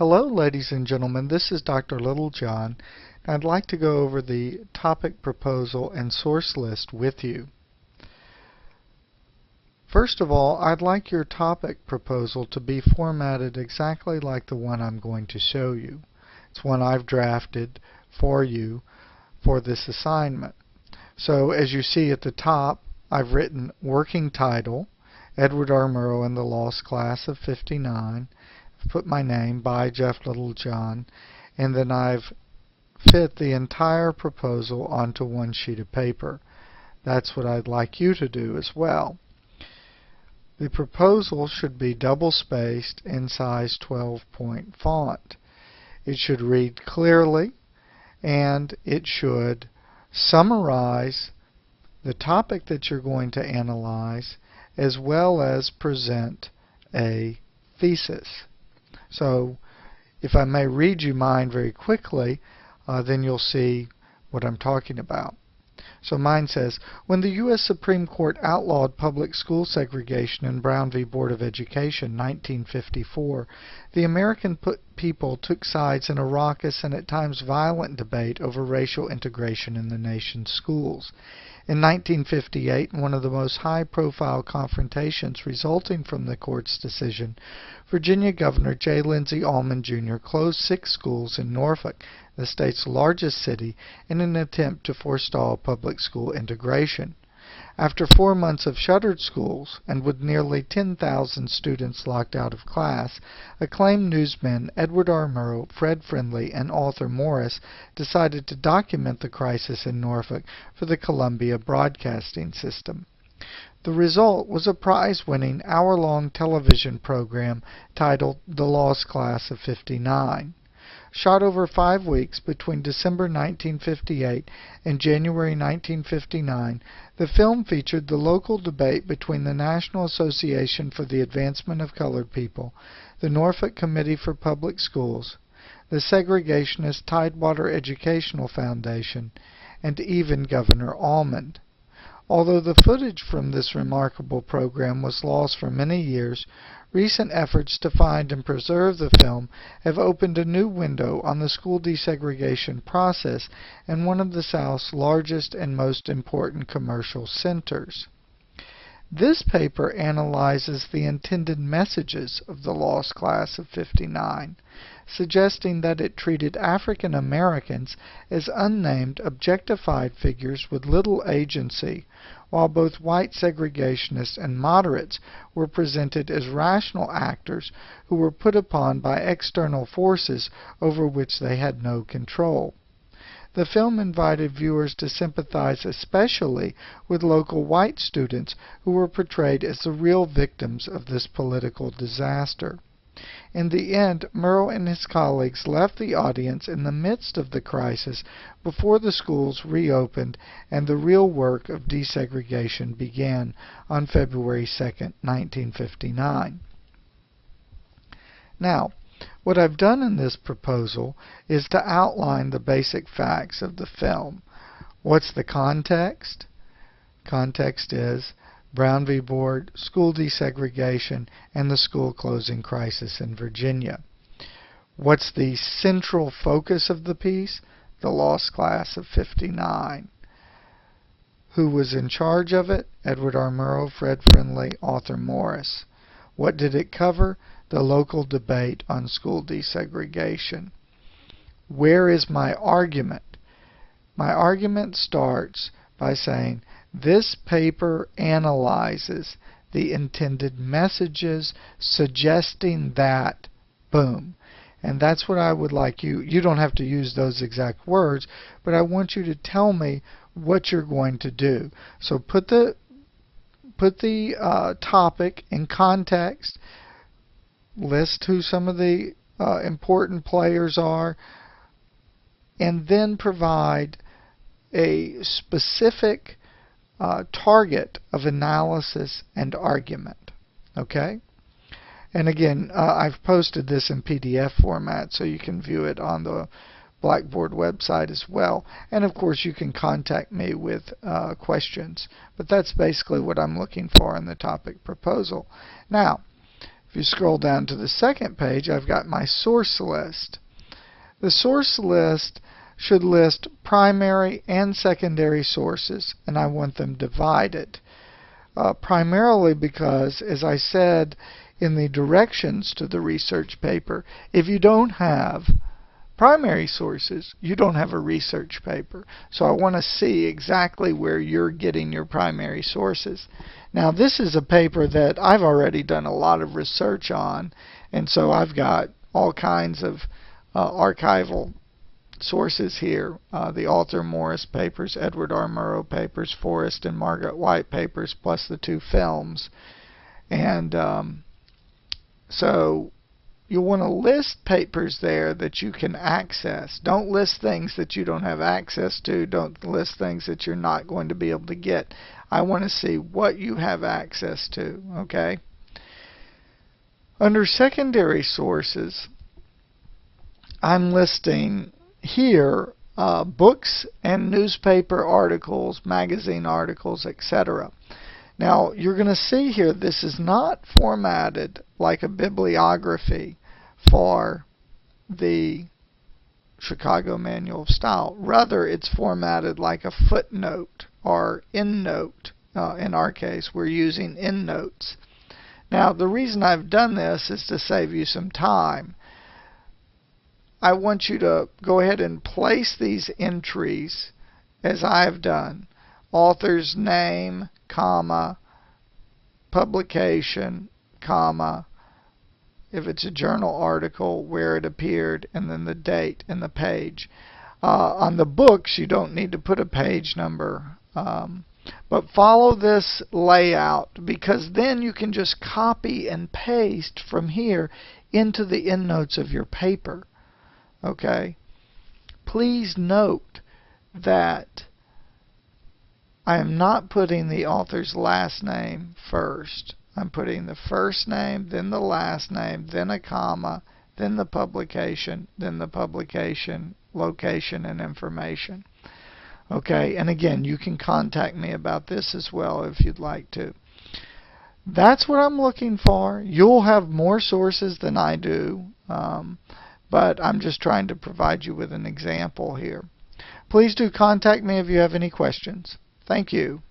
Hello, ladies and gentlemen. This is Dr. Littlejohn, and I'd like to go over the topic proposal and source list with you. First of all, I'd like your topic proposal to be formatted exactly like the one I'm going to show you. It's one I've drafted for you for this assignment. So as you see at the top, I've written working title, Edward R. Murrow and the Lost Class of '59. I've put my name, by Jeff Littlejohn, and then I've fit the entire proposal onto one sheet of paper. That's what I'd like you to do as well. The proposal should be double-spaced in size 12-point font. It should read clearly, and it should summarize the topic that you're going to analyze, as well as present a thesis. So, if I may read you mine very quickly, then you'll see what I'm talking about. So mine says, when the U.S. Supreme Court outlawed public school segregation in Brown v. Board of Education, 1954, the American people took sides in a raucous and at times violent debate over racial integration in the nation's schools. In 1958, in one of the most high-profile confrontations resulting from the court's decision, Virginia Governor J. Lindsay Almond, Jr. closed 6 schools in Norfolk, the state's largest city, in an attempt to forestall public school integration. After 4 months of shuttered schools, and with nearly 10,000 students locked out of class, acclaimed newsmen Edward R. Murrow, Fred Friendly, and Arthur Morris decided to document the crisis in Norfolk for the Columbia Broadcasting System. The result was a prize-winning hour-long television program titled The Lost Class of '59. Shot over 5 weeks between December 1958 and January 1959, the film featured the local debate between the National Association for the Advancement of Colored People, the Norfolk Committee for Public Schools, the segregationist Tidewater Educational Foundation, and even Governor Almond. Although the footage from this remarkable program was lost for many years, recent efforts to find and preserve the film have opened a new window on the school desegregation process in one of the South's largest and most important commercial centers. This paper analyzes the intended messages of the Lost Class of '59, suggesting that it treated African Americans as unnamed, objectified figures with little agency, while both white segregationists and moderates were presented as rational actors who were put upon by external forces over which they had no control. The film invited viewers to sympathize especially with local white students who were portrayed as the real victims of this political disaster. In the end, Murrow and his colleagues left the audience in the midst of the crisis before the schools reopened and the real work of desegregation began on February 2, 1959. Now, what I've done in this proposal is to outline the basic facts of the film. What's the context? Context is Brown v. Board, school desegregation, and the school closing crisis in Virginia. What's the central focus of the piece? The Lost Class of '59. Who was in charge of it? Edward R. Murrow, Fred Friendly, Arthur Morris. What did it cover? The local debate on school desegregation. Where is my argument? My argument starts by saying this paper analyzes the intended messages, suggesting that, boom. And that's what I would like you don't have to use those exact words, but I want you to tell me what you're going to do. So put the topic in context, list who some of the important players are, and then provide a specific target of analysis and argument. Okay? And again, I've posted this in PDF format so you can view it on the Blackboard website as well. And of course you can contact me with questions. But that's basically what I'm looking for in the topic proposal. Now, If you scroll down to the second page, I've got my source list. The source list should list primary and secondary sources, and I want them divided. Primarily because, as I said in the directions to the research paper, if you don't have primary sources, you don't have a research paper. So I want to see exactly where you're getting your primary sources. Now, this is a paper that I've already done a lot of research on, and so I've got all kinds of archival sources here. The Arthur Morris papers, Edward R. Murrow papers, Forrest and Margaret White papers, plus the 2 films. And so you'll want to list papers there that you can access. Don't list things that you don't have access to. Don't list things that you're not going to be able to get. I want to see what you have access to, okay? Under secondary sources, I'm listing here books and newspaper articles, magazine articles, etc. Now, you're going to see here this is not formatted like a bibliography for the Chicago Manual of Style. Rather, it's formatted like a footnote or endnote. In our case, we're using endnotes. Now, the reason I've done this is to save you some time. I want you to go ahead and place these entries as I've done. Author's name, comma, publication, comma, if it's a journal article, where it appeared, and then the date and the page. On the books, you don't need to put a page number, but follow this layout, because then you can just copy and paste from here into the endnotes of your paper. Okay? Please note that I am not putting the author's last name first. I'm putting the first name, then the last name, then a comma, then the publication, location, and information. Okay, and again, you can contact me about this as well if you'd like to. That's what I'm looking for. You'll have more sources than I do, but I'm just trying to provide you with an example here. Please do contact me if you have any questions. Thank you.